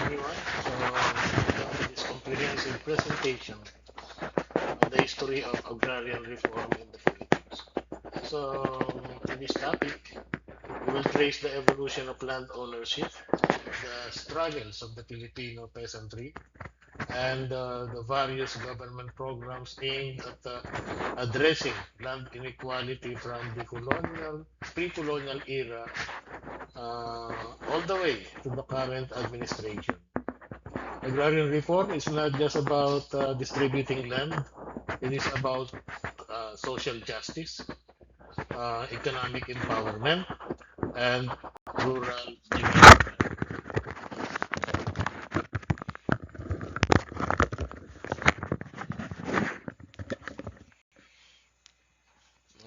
everyone. This comprehensive presentation on the history of agrarian reform in the Philippines. In this topic, we will trace the evolution of land ownership, the struggles of the Filipino peasantry, and the various government programs aimed at addressing land inequality from the pre-colonial era all the way to the current administration. Agrarian reform is not just about distributing land, it is about social justice, economic empowerment, and rural development.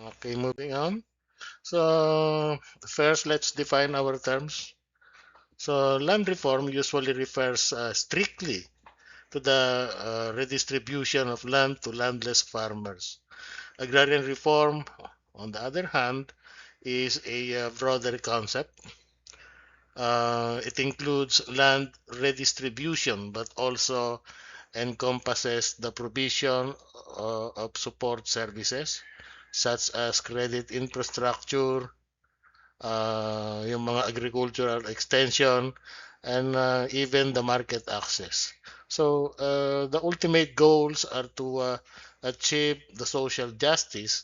Okay, moving on. First, let's define our terms. Land reform usually refers strictly to the redistribution of land to landless farmers. Agrarian reform, on the other hand, is a broader concept. It includes land redistribution, but also encompasses the provision of support services such as credit infrastructure, yung mga agricultural extension, and even the market access. The ultimate goals are to achieve the social justice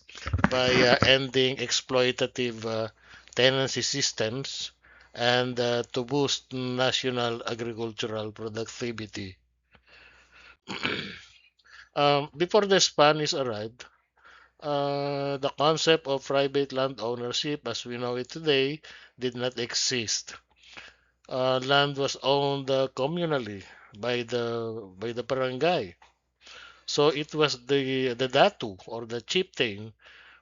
by ending exploitative tenancy systems and to boost national agricultural productivity. Before the Spanish arrived, the concept of private land ownership as we know it today did not exist. Land was owned communally by the barangay. So it was the datu or the chieftain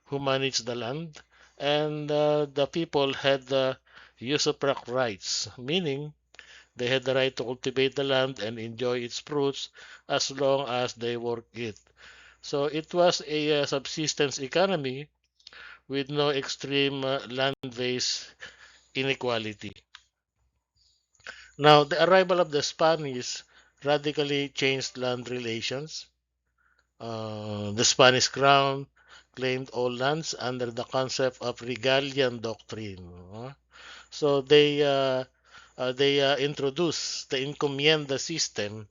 who managed the land, and the people had the usufruct rights, meaning they had the right to cultivate the land and enjoy its fruits as long as they work it. So it was a subsistence economy with no extreme land-based inequality. Now, the arrival of the Spanish radically changed land relations. The Spanish crown claimed all lands under the concept of regalian doctrine. So they introduced the encomienda system,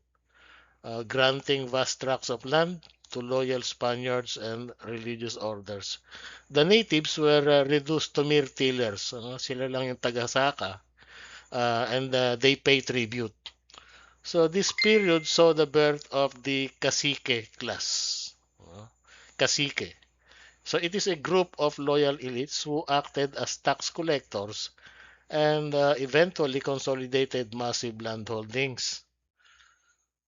granting vast tracts of land to loyal Spaniards and religious orders. The natives were reduced to mere tillers. Sila lang yung tagasaka. And they pay tribute. So this period saw the birth of the cacique class. Cacique. So it is a group of loyal elites who acted as tax collectors and eventually consolidated massive landholdings.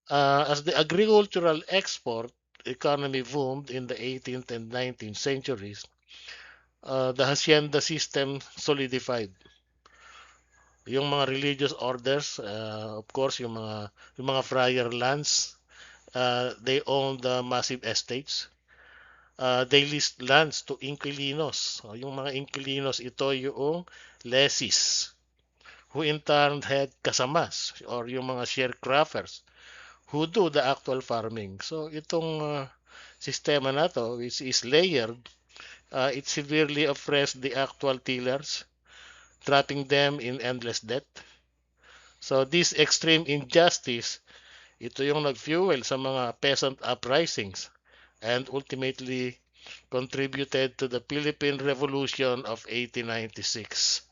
As the agricultural export economy boomed in the 18th and 19th centuries, the hacienda system solidified. Yung mga religious orders, of course, yung mga friar lands, they owned massive estates. They leased lands to inquilinos. Yung mga inquilinos, ito yung lessees, who in turn had kasamas or yung mga sharecroppers who do the actual farming. So itong sistema na to, which is layered, it severely oppressed the actual tillers, trapping them in endless debt. So this extreme injustice, ito yung nag-fuel sa mga peasant uprisings and ultimately contributed to the Philippine Revolution of 1896.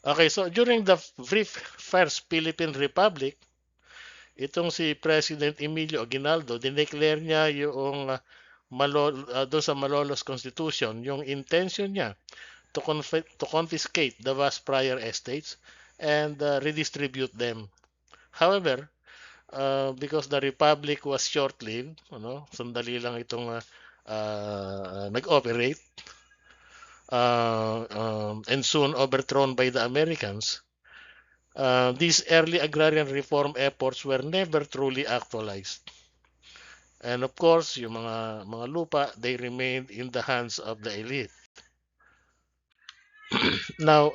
Okay, so during the first Philippine Republic, itong si President Emilio Aguinaldo, dineclare niya yung doon sa Malolos Constitution, yung intention niya to confiscate the vast prior estates and redistribute them. However, because the republic was short-lived, sandali lang itong nag-operate, and soon overthrown by the Americans, these early agrarian reform efforts were never truly actualized. And of course, yung mga lupa, they remained in the hands of the elite. Now,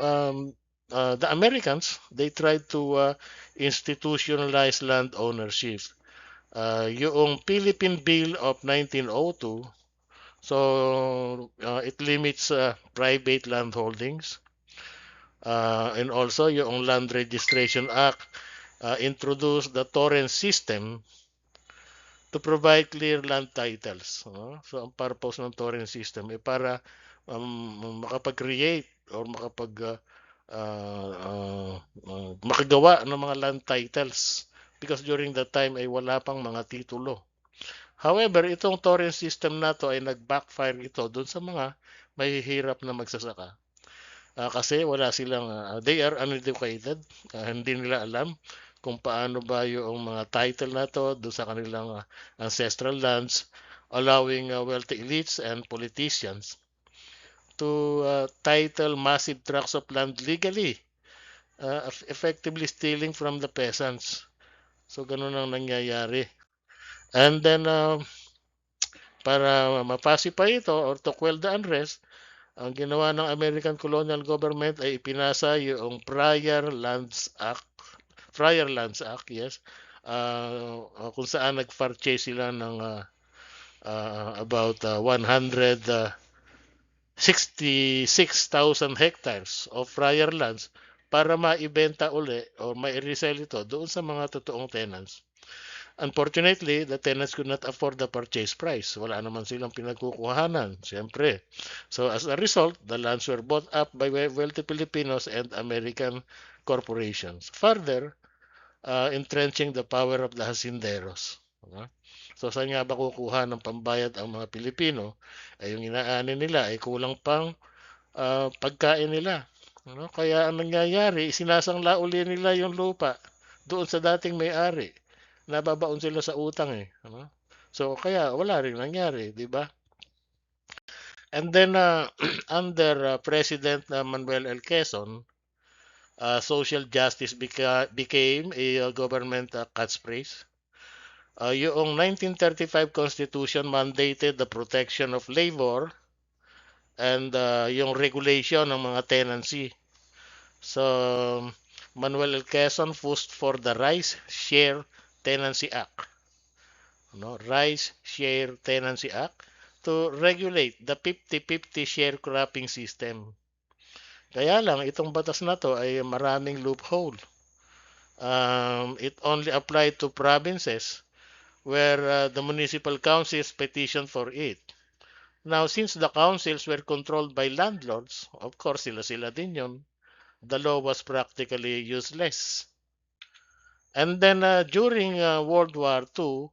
the Americans, they tried to institutionalize land ownership. Yung Philippine Bill of 1902, so it limits private land holdings. And also yung Land Registration Act introduced the torrent system to provide clear land titles. So ang purpose ng torrent system ay para makapag-create or makagawa ng mga land titles because during that time ay wala pang mga titulo. However, itong torrent system na to ay nag-backfire ito doon sa mga mahihirap na magsasaka. Kasi wala silang, they are uneducated, hindi nila alam kung paano ba yung mga title na to doon sa kanilang ancestral lands, allowing wealthy elites and politicians to title massive tracts of land legally, effectively stealing from the peasants. So, ganun ang nangyayari. And then, para mapacify ito or to quell the unrest, ang ginawa ng American colonial government ay ipinasa yung Friar Lands Act, yes, kung saan nag-purchase sila ng about 166,000 hectares of friar lands para maibenta uli o mai-resell ito doon sa mga totoong tenants. Unfortunately, the tenants could not afford the purchase price. Wala naman silang pinagkukuhanan, siyempre. So as a result, the lands were bought up by wealthy Filipinos and American corporations, further entrenching the power of the hacienderos. So saan nga ba kukuha ng pambayad ang mga Pilipino? Ay yung inaani nila ay kulang pang pagkain nila. Kaya ang nangyayari, sinasangla uli nila yung lupa doon sa dating may-ari. Nababaon sila sa utang eh. So kaya wala rin nangyari, di ba? And then under President Manuel L. Quezon, social justice became a government catchphrase. Yung 1935 Constitution mandated the protection of labor and yung regulation ng mga tenancy. So, Manuel L. Quezon pushed for the Rice Share Tenancy Act. Rice Share Tenancy Act to regulate the 50-50 sharecropping system. Kaya lang, itong batas na to ay maraming loophole. It only applied to provinces where the municipal councils petitioned for it. Now, since the councils were controlled by landlords, of course, sila din yun, the law was practically useless. And then during World War II,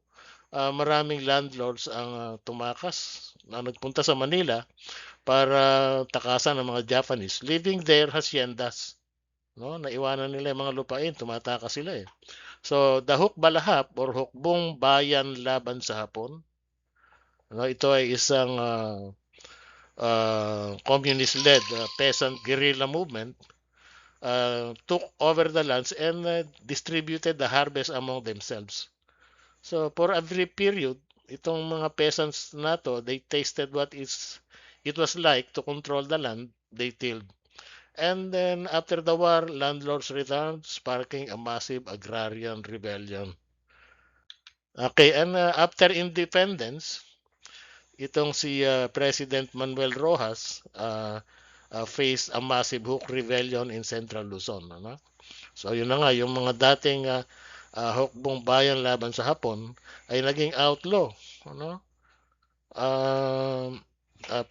maraming landlords ang tumakas na nagpunta sa Manila para takasan ng mga Japanese, leaving their haciendas. Naiwanan nila yung mga lupain, tumatakas sila eh. So, the Hukbalahap or Hukbong Bayan Laban sa Hapon, ito ay isang communist-led peasant guerrilla movement, took over the lands and distributed the harvest among themselves. So, for a brief period, itong mga peasants na to, they tasted what it was like to control the land they tilled. And then, after the war, landlords returned, sparking a massive agrarian rebellion. Okay, and after independence, itong si President Manuel Rojas faced a massive Huk rebellion in Central Luzon. So yun na nga, yung mga dating hukbong bayan laban sa Hapon ay naging outlaw.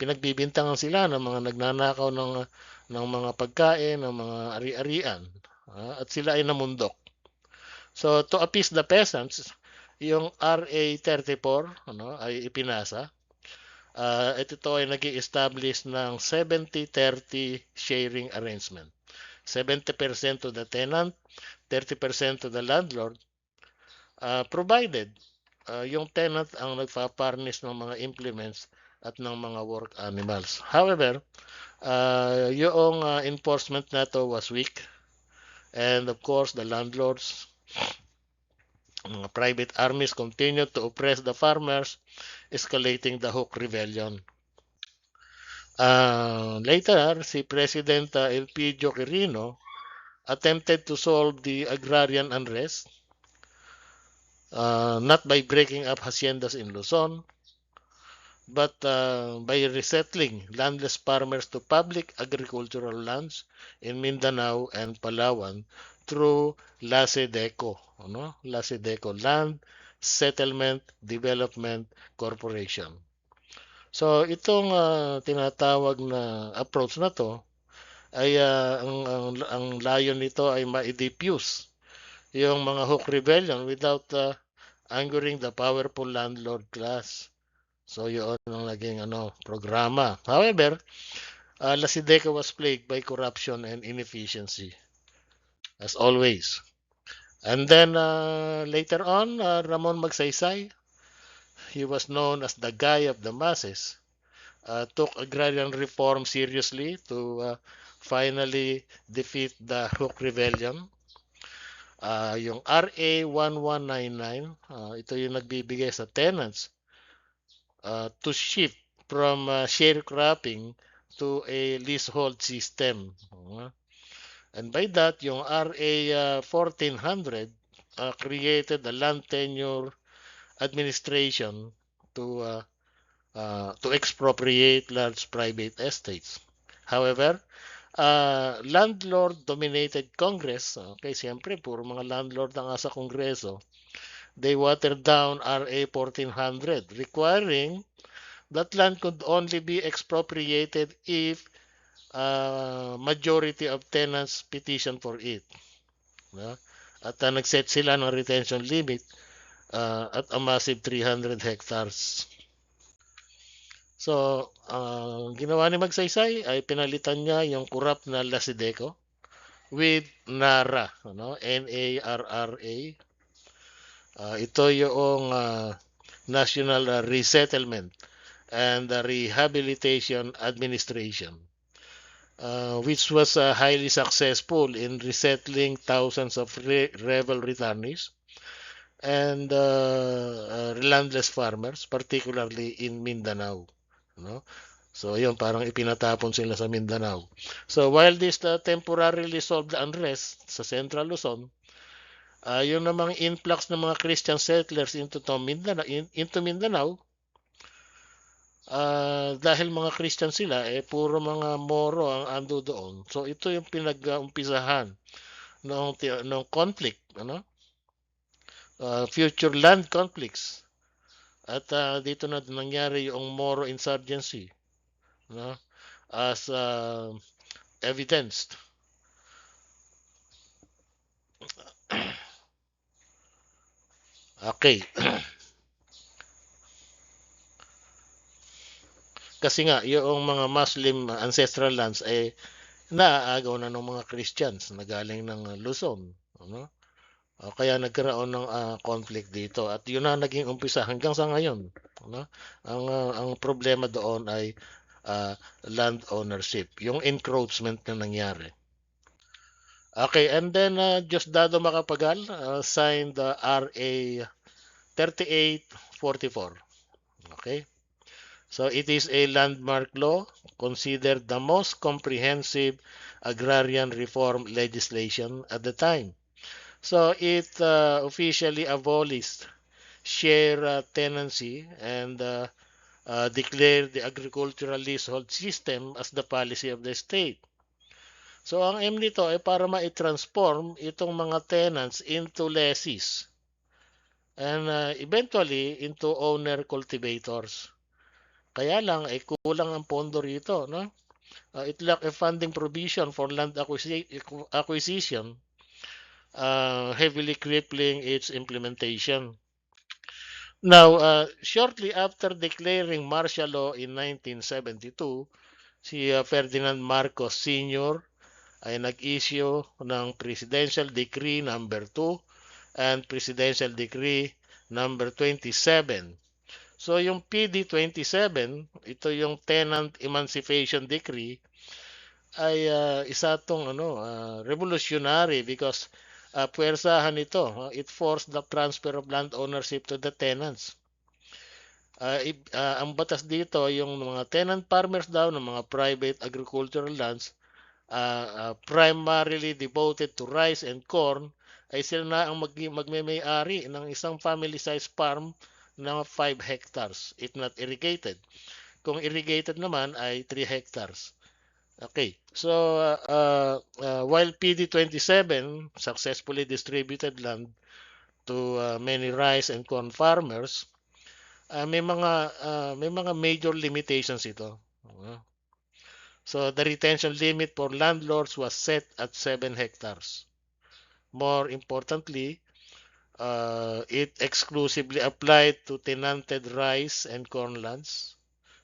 Pinagbibintangan sila ng mga nagnanakaw ng mga pagkain, ng mga ari-arian. At sila ay namundok. So to appease the peasants, yung RA 34 ay ipinasa. At ito ay nag-i-establish ng 70-30 sharing arrangement. 70% to the tenant, 30% to the landlord, provided yung tenant ang nagpa-furnish ng mga implements at ng mga work animals. However, yung enforcement na to was weak. And of course, the landlords, mga private armies continued to oppress the farmers, escalating the Huk rebellion. Later, si President Elpidio Quirino attempted to solve the agrarian unrest, not by breaking up haciendas in Luzon, but by resettling landless farmers to public agricultural lands in Mindanao and Palawan through LASEDECO, ano? LASEDECO, Land Settlement Development Corporation. So itong tinatawag na approach na to ay ang layon nito ay ma-diffuse yung mga Hawk Rebellion without angering the powerful landlord class. So yun ang naging programa. However, Lasideca was plagued by corruption and inefficiency as always. And then later on, Ramon Magsaysay, he was known as the guy of the masses, took agrarian reform seriously to finally defeat the Hawk Rebellion. Yung RA 1199, ito yung nagbibigay sa tenants to shift from sharecropping to a leasehold system. And by that, yung RA 1400 created the land tenure administration to expropriate large private estates. However, landlord-dominated Congress, okay, siyempre, puro mga landlord na nga sa Kongreso, they watered down RA 1400, requiring that land could only be expropriated if majority of tenants petition for it. No? At nag-set sila ng retention limit at a massive 300 hectares. So, ginawa ni Magsaysay ay pinalitan niya yung corrupt na Lasideco with NARA, N-A-R-R-A. Ito yung National Resettlement and Rehabilitation Administration, which was highly successful in resettling thousands of rebel returnees and landless farmers, particularly in Mindanao. No? So, yun, parang ipinatapon sila sa Mindanao. So, while this temporarily solved the unrest sa Central Luzon, yung namang influx ng mga Christian settlers into Mindanao, dahil mga Christian sila, puro mga Moro ang ando doon. So, ito yung pinag-umpisahan ng conflict, future land conflicts. At dito na nangyari yung Moro insurgency, as evidenced. Okay. Kasi nga, yung mga Muslim ancestral lands ay naaagaw na ng mga Christians na galing ng Luzon. Kaya nagkaroon ng conflict dito. At yun na naging umpisa hanggang sa ngayon. Ang problema doon ay land ownership. Yung encroachment na nangyari. Okay, and then Diosdado Macapagal signed the RA 3844. Okay? So it is a landmark law considered the most comprehensive agrarian reform legislation at the time. So it officially abolished share tenancy and declared the agricultural leasehold system as the policy of the state. So ang aim nito ay para ma-transform itong mga tenants into lessees and eventually into owner cultivators. Kaya lang ay kulang ang pondo rito, no? It lacked a funding provision for land acquisition, heavily crippling its implementation. Now, shortly after declaring martial law in 1972, si Ferdinand Marcos Sr. ay nag-issue ng Presidential Decree number 2 and Presidential Decree number 27. So yung PD 27, ito yung Tenant Emancipation Decree, ay isa tong revolutionary because puwersahan ito. It forced the transfer of land ownership to the tenants. Ang batas dito, yung mga tenant farmers daw ng mga private agricultural lands primarily devoted to rice and corn, ay sila na ang magme-may-ari ng isang family-sized farm na 5 hectares if not irrigated. Kung irrigated naman ay 3 hectares. Okay. So, while PD27 successfully distributed land to many rice and corn farmers, may mga major limitations ito. So, the retention limit for landlords was set at 7 hectares. More importantly, it exclusively applied to tenanted rice and corn lands.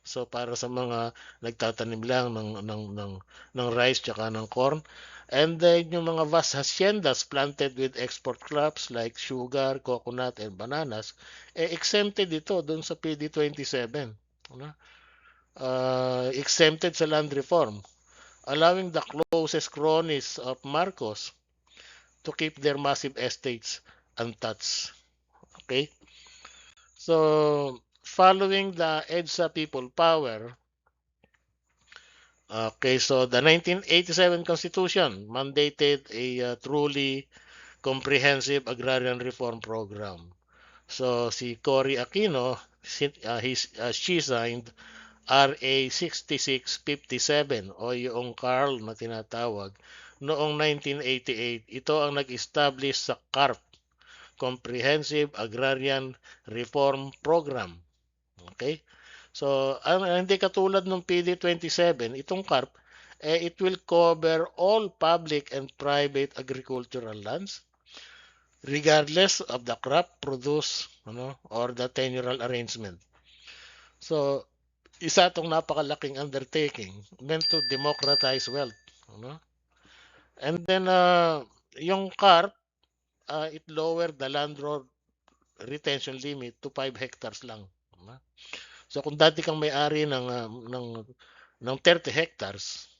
So para sa mga nagtatanim lang ng rice tsaka ng corn. And then yung mga vast haciendas planted with export crops like sugar, coconut, and bananas, exempted ito dun sa PD27. Ano? Exempted sa land reform, allowing the closest cronies of Marcos to keep their massive estates untouched. Okay? So, following the EDSA People Power, okay, so the 1987 Constitution mandated a truly comprehensive agrarian reform program. So si Cory Aquino, she signed RA 6657 o yung Carl na tinatawag noong 1988. Ito ang nag-establish sa CARP, Comprehensive Agrarian Reform Program. Okay? So, hindi katulad ng PD27, itong CARP, it will cover all public and private agricultural lands regardless of the crop produce or the tenural arrangement. So, isa itong napakalaking undertaking meant to democratize wealth. Ano? And then, yung CARP, it lowered the landlord retention limit to 5 hectares lang. Ano? So, kung dati kang may-ari ng 30 hectares,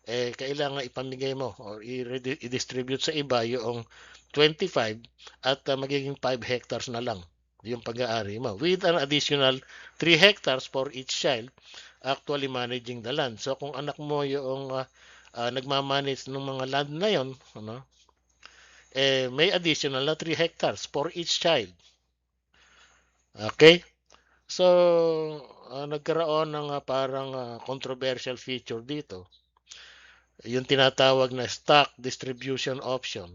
kailangan ipamigay mo or i-distribute sa iba yung 25 at magiging 5 hectares na lang yung pag-aari mo with an additional 3 hectares for each child actually managing the land. So kung anak mo yung nagmamanage ng mga land na yon, may additional na 3 hectares for each child. Okay? So nagkaroon ng parang controversial feature dito, yung tinatawag na stock distribution option,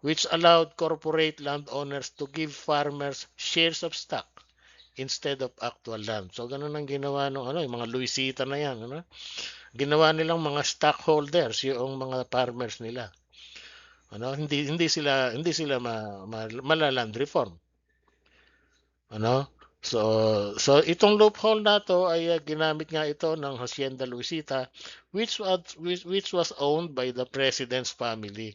which allowed corporate landowners to give farmers shares of stock instead of actual land. So ganun ang ginawa ng yung mga Luisita na yan, ginawa nilang mga stockholders yung mga farmers nila. Hindi sila malaland reform. So itong loophole na to ay ginamit nga ito ng Hacienda Luisita, which was owned by the president's family.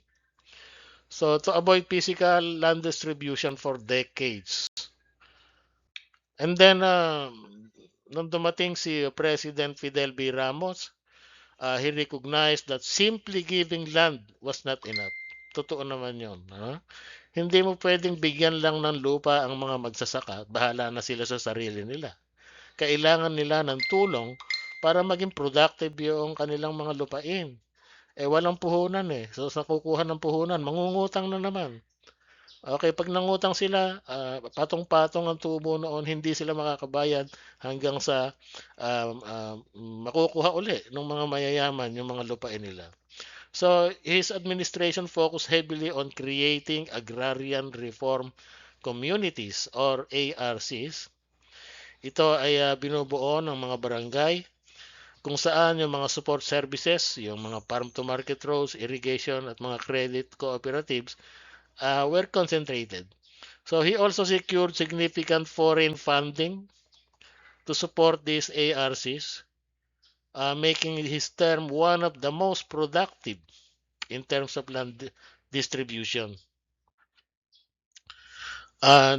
So to avoid physical land distribution for decades. And then nung dumating si President Fidel B. Ramos, he recognized that simply giving land was not enough. Totoo naman yun. Hindi mo pwedeng bigyan lang ng lupa ang mga magsasaka, bahala na sila sa sarili nila. Kailangan nila ng tulong para maging productive yung kanilang mga lupain. Walang puhunan So sa kukuha ng puhunan, mangungutang na naman. Okay, pag nangutang sila, patong-patong ang tubo noon, hindi sila makakabayad hanggang sa makukuha uli ng mga mayayaman yung mga lupain nila. So his administration focused heavily on creating agrarian reform communities or ARCs. Ito ay binubuo ng mga barangay kung saan yung mga support services, yung mga farm to market roads, irrigation at mga credit cooperatives were concentrated. So he also secured significant foreign funding to support these ARCs, making his term one of the most productive in terms of land distribution.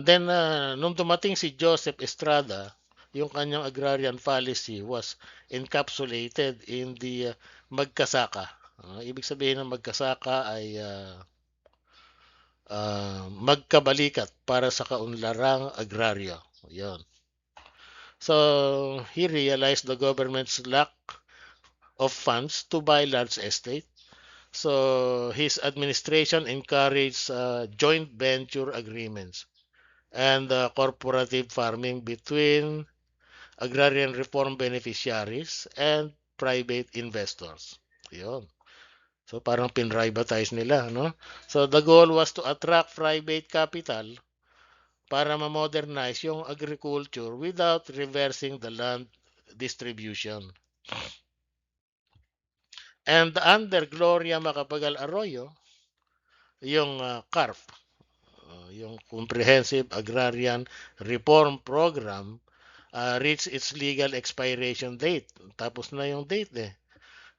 Then, nung dumating si Joseph Estrada, yung kanyang agrarian policy was encapsulated in the magkasaka. Ibig sabihin ng magkasaka ay magkabalikat para sa kaunlarang agraryo. Yan. So, he realized the government's lack of funds to buy large estate. So his administration encouraged joint venture agreements and corporative farming between agrarian reform beneficiaries and private investors. Yun. So parang pinrivatize nila, no? So the goal was to attract private capital para ma-modernize yung agriculture without reversing the land distribution. And under Gloria Macapagal Arroyo, yung CARP, yung Comprehensive Agrarian Reform Program, reached its legal expiration date. Tapos na yung date eh.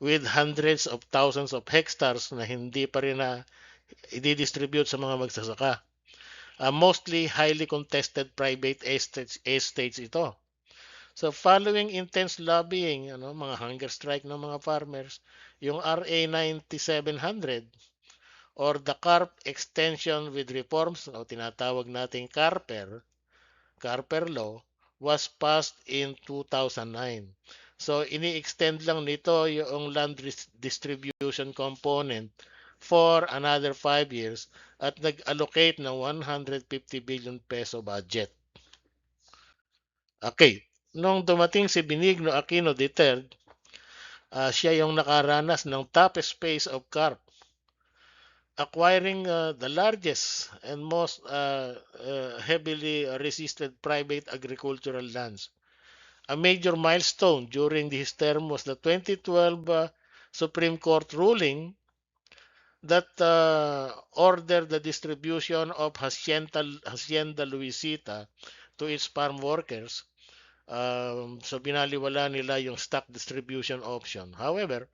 With hundreds of thousands of hectares na hindi pa rin na i-distribute sa mga magsasaka. Mostly highly contested private estates ito. So following intense lobbying, mga hunger strike ng mga farmers, yung RA 9700 or the CARP extension with reforms o tinatawag nating Carper Law was passed in 2009. So ini-extend lang nito yung land distribution component for another 5 years at nag-allocate ng 150 billion peso budget. Okay, nung dumating si Benigno Aquino III, siya yung nakaranas ng toughest phase of CARP, acquiring the largest and most heavily resisted private agricultural lands. A major milestone during his term was the 2012 Supreme Court ruling that ordered the distribution of Hacienda Luisita to its farm workers. So binaliwala nila yung stock distribution option. However,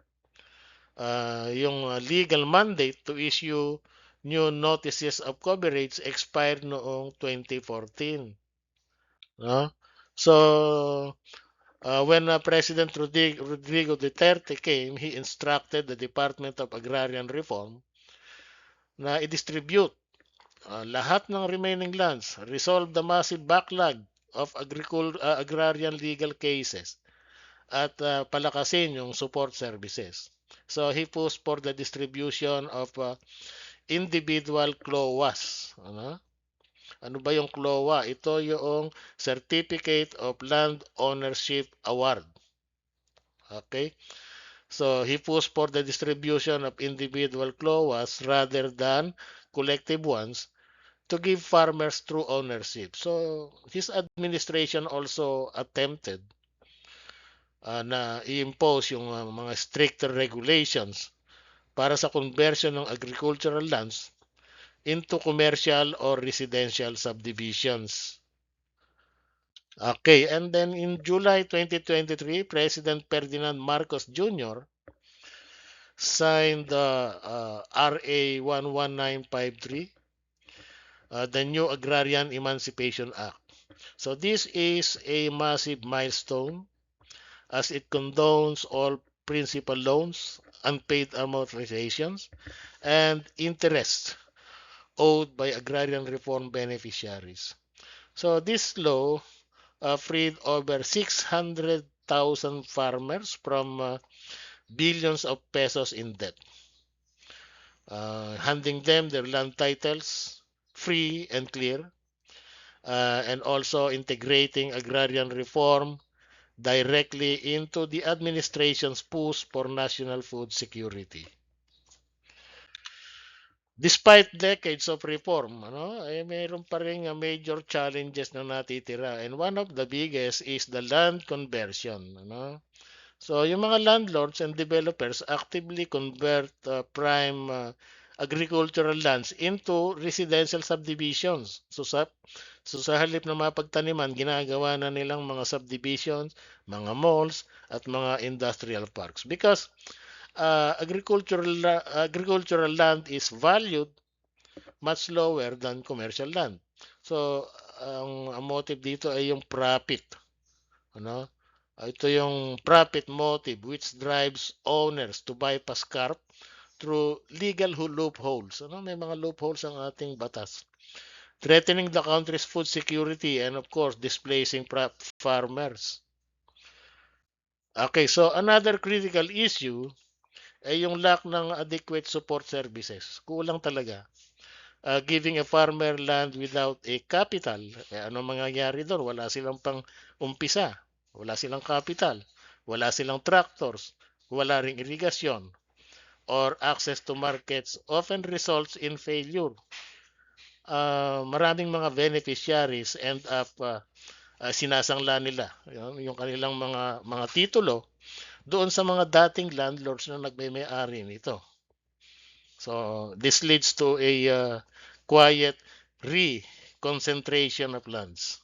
yung legal mandate to issue new notices of coverage expired noong 2014. No? So, when President Rodrigo Duterte came, he instructed the Department of Agrarian Reform na i-distribute lahat ng remaining lands, resolve the massive backlog of agrarian legal cases, at palakasin yung support services. So he pushed for the distribution of individual CLOAs. Ano ba yung CLOA? Ito yung Certificate of Land Ownership Award. Okay? So he pushed for the distribution of individual CLOAs rather than collective ones to give farmers true ownership. So his administration also attempted na i-impose yung mga stricter regulations para sa conversion ng agricultural lands into commercial or residential subdivisions. Okay, and then in July 2023, President Ferdinand Marcos Jr. signed the RA 11953, the new Agrarian Emancipation Act. So this is a massive milestone as it condones all principal loans, unpaid amortizations, and interest owed by agrarian reform beneficiaries. So this law freed over 600,000 farmers from billions of pesos in debt, handing them their land titles free and clear, and also integrating agrarian reform directly into the administration's push for national food security. Despite decades of reform, mayroon pa rin major challenges na natitira. And one of the biggest is the land conversion. So, yung mga landlords and developers actively convert prime agricultural lands into residential subdivisions. So sa halip na mapagtaniman, ginagawa na nilang mga subdivisions, mga malls, at mga industrial parks. Because agricultural land is valued much lower than commercial land. So, ang motive dito ay yung profit. Ito yung profit motive which drives owners to bypass CARP through legal loopholes. May mga loopholes ang ating batas. Threatening the country's food security and of course displacing farmers. Okay, so another critical issue ay yung lack ng adequate support services. Kulang talaga. Giving a farmer land without a capital, ano mangyayari doon? Wala silang pang umpisa, wala silang capital, wala silang tractors, wala ring irigasyon, or access to markets often results in failure. Maraming mga beneficiaries end up sinasangla nila yung kanilang mga titulo doon sa mga dating landlords na nagmay-ari nito. So this leads to a quiet re-concentration of lands,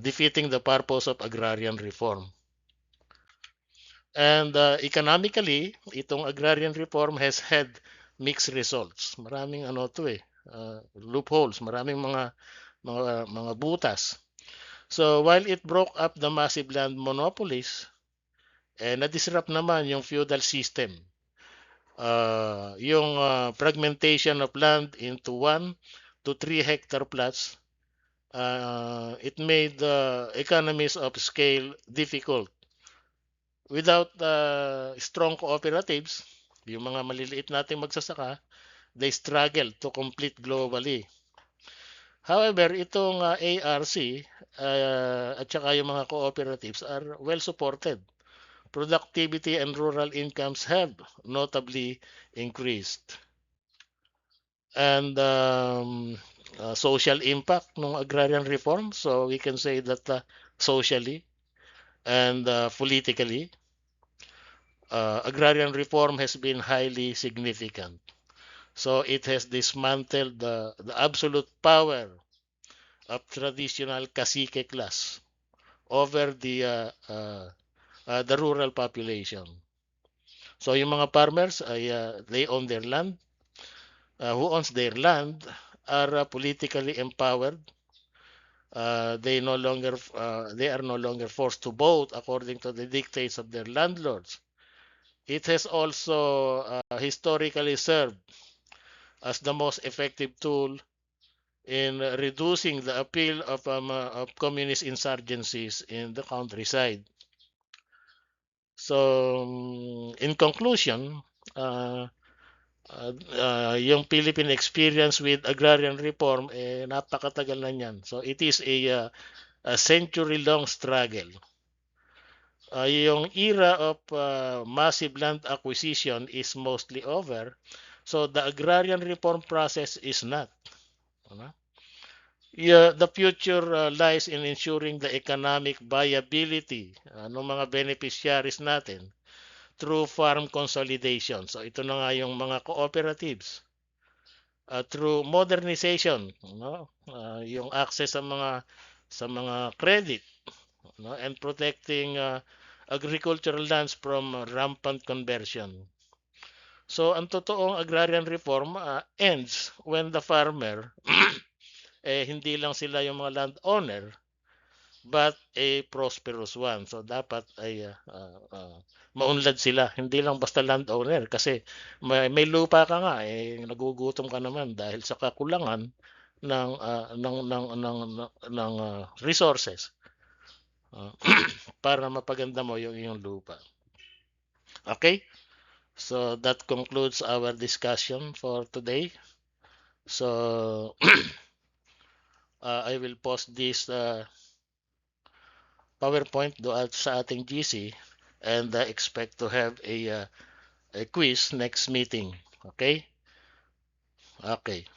defeating the purpose of agrarian reform. And economically, itong agrarian reform has had mixed results. Maraming ano to loopholes, maraming mga butas. So while it broke up the massive land monopolies, na-disrupt naman yung feudal system. Yung fragmentation of land into 1 to 3 hectare plots, it made economies of scale difficult. Without strong cooperatives, yung mga maliliit nating magsasaka, they struggle to compete globally. However, itong ARC at saka yung mga cooperatives are well supported. Productivity and rural incomes have notably increased. And social impact ng agrarian reform, so we can say that socially and politically, agrarian reform has been highly significant. So it has dismantled the absolute power of traditional cacique class over the rural population. So yung mga farmers ay they own their land. Who owns their land are politically empowered. They are no longer forced to vote according to the dictates of their landlords. It has also historically served as the most effective tool in reducing the appeal of communist insurgencies in the countryside. So, in conclusion, uh, yung Philippine experience with agrarian reform, napakatagal na niyan. So, it is a century-long struggle. Yung era of massive land acquisition is mostly over. So, the agrarian reform process is not. Yeah, the future lies in ensuring the economic viability ng mga beneficiaries natin through farm consolidation. So ito na nga yung mga cooperatives. Through modernization, no? Yung access sa mga credit, no? And protecting agricultural lands from rampant conversion. So ang totoong agrarian reform ends when the farmer hindi lang sila yung mga landowner but a prosperous one. So dapat ay maunlad sila, hindi lang basta landowner kasi may lupa ka nga nagugutom ka naman dahil sa kakulangan ng resources para mapaganda mo yung iyong lupa. Okay? So that concludes our discussion for today. So I will post this PowerPoint doon sa ating GC and expect to have a quiz next meeting. Okay? Okay.